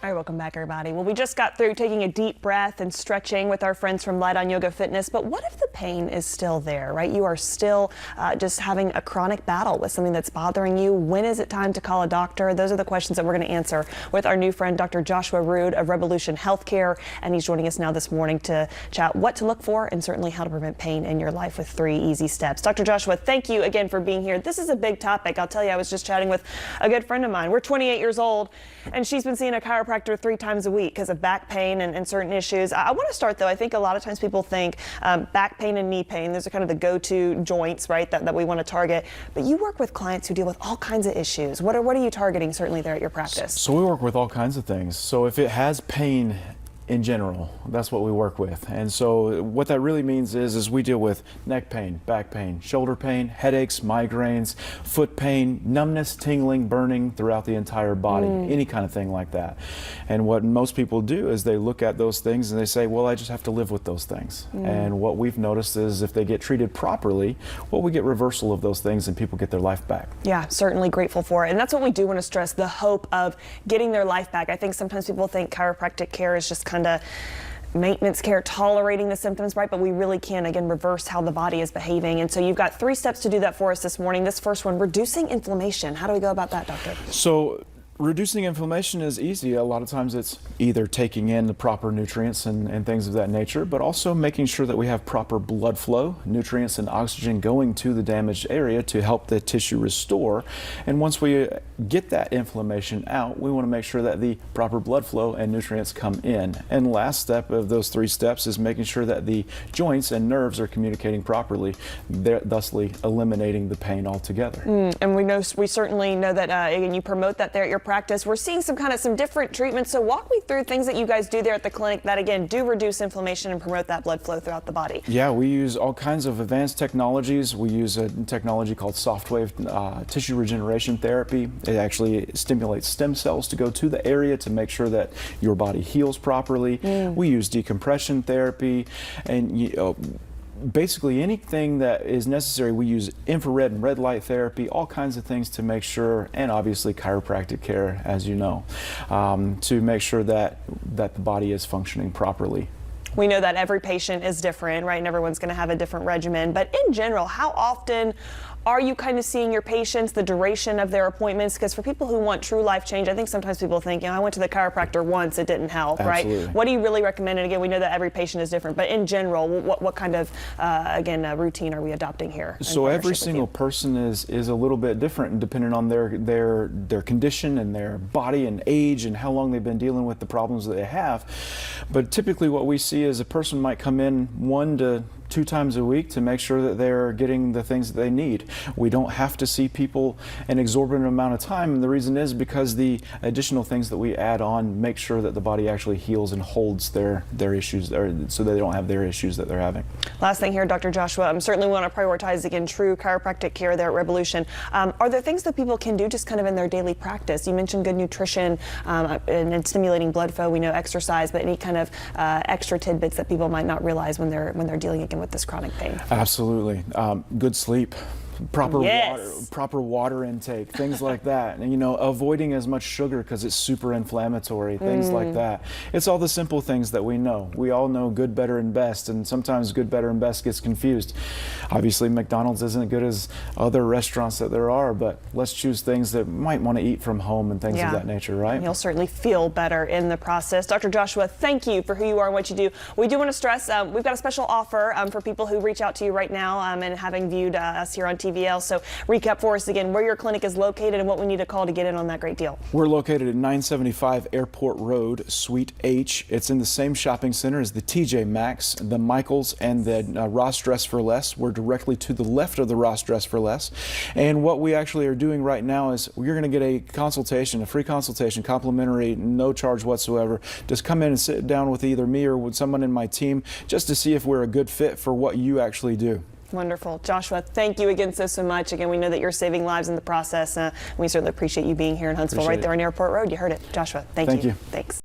All right, welcome back, everybody. Well, we just got through taking a deep breath and stretching with our friends from Light on Yoga Fitness, but what if the pain is still there, right? You are still just having a chronic battle with something that's bothering you. When is it time to call a doctor? Those are the questions that we're going to answer with our new friend, Dr. Joshua Rood of Rebelution Healthcare, and he's joining us now this morning to chat what to look for and certainly how to prevent pain in your life with 3 easy steps. Dr. Joshua, thank you again for being here. This is a big topic. I'll tell you, I was just chatting with a good friend of mine. We're 28 years old, and she's been seeing a chiropractor 3 times a week because of back pain and certain issues. I want to start, though. I think a lot of times people think back pain and knee pain, those are kind of the go-to joints, right, that we want to target. But you work with clients who deal with all kinds of issues. What are you targeting certainly there at your practice? So we work with all kinds of things. So if it has pain in general, that's what we work with. And so what that really means is we deal with neck pain, back pain, shoulder pain, headaches, migraines, foot pain, numbness, tingling, burning throughout the entire body, any kind of thing like that. And what most people do is they look at those things and they say, well, I just have to live with those things. And what we've noticed is if they get treated properly, well, we get reversal of those things and people get their life back. Yeah, certainly grateful for it. And that's what we do want to stress, the hope of getting their life back. I think sometimes people think chiropractic care is just kind of maintenance care, tolerating the symptoms, right? But we really can, again, reverse how the body is behaving. And so you've got 3 steps to do that for us this morning. This first one, reducing inflammation. How do we go about that, doctor? So reducing inflammation is easy. A lot of times it's either taking in the proper nutrients and things of that nature, but also making sure that we have proper blood flow, nutrients and oxygen going to the damaged area to help the tissue restore. And once we get that inflammation out, we want to make sure that the proper blood flow and nutrients come in. And the last step of those 3 steps is making sure that the joints and nerves are communicating properly, thusly eliminating the pain altogether. And we certainly know that again, you promote that there at your practice. We're seeing some different treatments. So walk me through things that you guys do there at the clinic that again do reduce inflammation and promote that blood flow throughout the body. Yeah, we use all kinds of advanced technologies. We use a technology called soft wave tissue regeneration therapy. It actually stimulates stem cells to go to the area to make sure that your body heals properly. We use decompression therapy, and basically anything that is necessary. We use infrared and red light therapy, all kinds of things to make sure, and obviously chiropractic care, as you know, to make sure that the body is functioning properly. We know that every patient is different, right? And everyone's going to have a different regimen. But in general, how often are you kind of seeing your patients, the duration of their appointments? Because for people who want true life change, I think sometimes people think, I went to the chiropractor once, it didn't help, Absolutely. Right? What do you really recommend? And again, we know that every patient is different, but in general, what kind of, routine are we adopting here? So every single person is a little bit different, depending on their condition and their body and age and how long they've been dealing with the problems that they have. But typically what we see is a person might come in 1 to 2 times a week to make sure that they're getting the things that they need. We don't have to see people an exorbitant amount of time, and the reason is because the additional things that we add on make sure that the body actually heals and holds their issues, or so that they don't have their issues that they're having. Last thing here, Dr. Joshua, certainly we want to prioritize, again, true chiropractic care there at Rebelution. Are there things that people can do just kind of in their daily practice? You mentioned good nutrition and stimulating blood flow. We know exercise, but any kind of extra tidbits that people might not realize when they're dealing again with this chronic pain? Absolutely. Good sleep. Proper water intake, things like that. And avoiding as much sugar because it's super inflammatory, things like that. It's all the simple things that we know. We all know good, better, and best, and sometimes good, better, and best gets confused. Obviously, McDonald's isn't as good as other restaurants that there are, but let's choose things that we might want to eat from home and things of that nature, right? You'll certainly feel better in the process. Dr. Joshua, thank you for who you are and what you do. We do want to stress, we've got a special offer for people who reach out to you right now and having viewed us here on TV. So recap for us again where your clinic is located and what we need to call to get in on that great deal. We're located at 975 Airport Road, Suite H. It's in the same shopping center as the TJ Maxx, the Michaels, and the Ross Dress for Less. We're directly to the left of the Ross Dress for Less. And what we actually are doing right now is you're going to get a consultation, a free consultation, complimentary, no charge whatsoever. Just come in and sit down with either me or with someone in my team just to see if we're a good fit for what you actually do. Wonderful. Joshua, thank you again so much. Again, we know that you're saving lives in the process. We certainly appreciate you being here in Huntsville, right there on Airport Road. You heard it. Joshua, thank you. Thank you. Thanks.